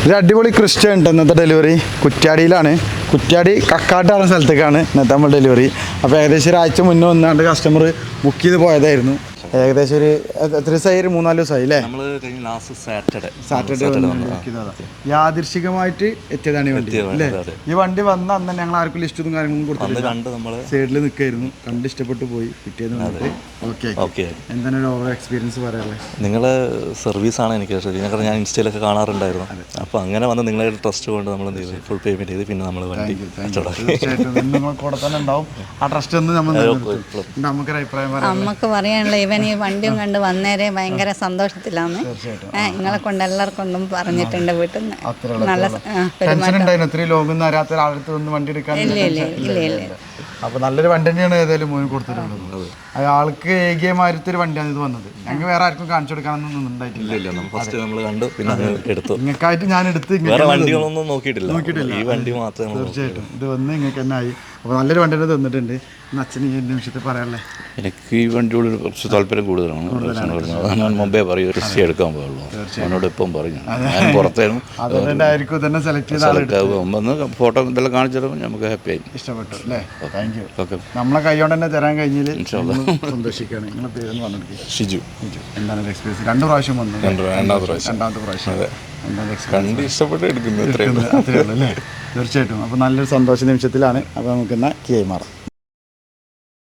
ഒരു അടിപൊളി ക്രിസ്റ്റ ഉണ്ട് ഇന്നത്തെ ഡെലിവറി. കുറ്റ്യാടിയിലാണ്, കുറ്റ്യാടി കക്കാട്ടാണ് സ്ഥലത്തേക്കാണ് ഇന്നത്തെ നമ്മൾ ഡെലിവറി. അപ്പോൾ ഏകദേശം ഒരാഴ്ച മുന്നേ വന്നാണ്ട് കസ്റ്റമർ ബുക്ക് ചെയ്ത് പോയതായിരുന്നു. ഏകദേശം ഒരു എത്ര ദിവസമായി? 3-4 ദിവസമായി അല്ലേ? സാറ്റർഡേ യാദൃശികമായിട്ട് എത്തിയതാണ് ഈ വണ്ടി അല്ലേ? ഈ വണ്ടി വന്ന അന്ന് തന്നെ ഞങ്ങൾ ആർക്കും ലിസ്റ്റൊന്നും കാര്യങ്ങളൊന്നും കൊടുത്തില്ല, സൈഡിൽ നിൽക്കായിരുന്നു. കണ്ട് ഇഷ്ടപ്പെട്ടു പോയി. പിറ്റേന്ന് വന്നിട്ട് ഓക്കെ. എന്താണ് ഒരു ഓവർ എക്സ്പീരിയൻസ് പറയാനുള്ളത്? നിങ്ങളെ സർവീസാണ് എനിക്ക് ഇഷ്ടം. ഞാൻ ഇൻസ്റ്റയിലൊക്കെ കാണാറുണ്ടായിരുന്നു. അപ്പോൾ അങ്ങനെ വന്ന് നിങ്ങളുടെ ട്രസ്റ്റ് കൊണ്ട് നമ്മൾ ഫുൾ പേയ്മെൻറ്റ് ചെയ്ത് പിന്നെ നമ്മൾ വണ്ടി കൂടെ തന്നെ ഉണ്ടാവും ആ ട്രസ്റ്റ് ഒന്ന് നമ്മൾ നമുക്കൊരു അഭിപ്രായം നമുക്ക് പറയാനുള്ള ഇവൻ ഈ വണ്ടിയും കണ്ട് വന്നേരെ ഭയങ്കര സന്തോഷത്തിലാണ്. നിങ്ങളെ കൊണ്ട് എല്ലാവർക്കും കൊണ്ടും പറഞ്ഞിട്ടുണ്ട് വീട്ടിൽ നിന്ന്. നല്ല വണ്ടി എടുക്കാൻ അപ്പൊ നല്ലൊരു വണ്ടി തന്നെയാണ് ഏതായാലും മോന് കൊടുത്തിട്ടുള്ളത്. അയാൾക്ക് ഏകീയമായൊരു വണ്ടിയാണ് ഇത് വന്നത്. ഞങ്ങൾ വേറെ ആർക്കും കാണിച്ചു കൊടുക്കാനൊന്നും ഉണ്ടായിട്ടില്ല. നിങ്ങൾക്കായിട്ട് ഞാൻ എടുത്ത് നോക്കിയിട്ടില്ല. തീർച്ചയായിട്ടും ഇത് വന്ന് നിങ്ങൾക്ക് തന്നെ ആയി. അപ്പോൾ നല്ലൊരു വണ്ടി തന്നെ തന്നിട്ടുണ്ട്. അച്ഛന് ഈ നിമിഷത്തിൽ പറയാനുള്ളത്, എനിക്ക് ഈ വണ്ടിയോട് കുറച്ച് താല്പര്യം കൂടുതലാണ്. ഞാൻ മുമ്പേ പറയും ക്രിസ്റ്റ എടുക്കാൻ പോകുള്ളൂ. അവനോട് ഇപ്പം പറഞ്ഞു ഞാൻ പുറത്തായിരുന്നു. അതുകൊണ്ടായിരിക്കും തന്നെ സെലക്ട് ചെയ്ത് ഫോട്ടോ ഇതെല്ലാം കാണിച്ചിട്ട് നമുക്ക് ഹാപ്പി ആയി, ഇഷ്ടപ്പെട്ടു അല്ലേ? Thank you. നമ്മളെ കൈയോടെ തന്നെ തരാൻ കഴിഞ്ഞതിൽ സന്തോഷിക്കുകയാണ്. നിങ്ങളുടെ പേരെന്ന് പറഞ്ഞിട്ട് ഷിജു. എന്താണ് എക്സ്പീരിയൻസ്? 2 പ്രാവശ്യം വന്നു, രണ്ടാമത്തെ പ്രാവശ്യം കണ്ട് ഇഷ്ടപ്പെട്ട് എടുക്കുന്നത് അത്രയേ ഉള്ളൂ അല്ലേ? തീർച്ചയായിട്ടും. അപ്പോൾ നല്ലൊരു സന്തോഷ നിമിഷത്തിലാണ്. അപ്പോൾ നമുക്കെന്നാൽ കൈമാറാം.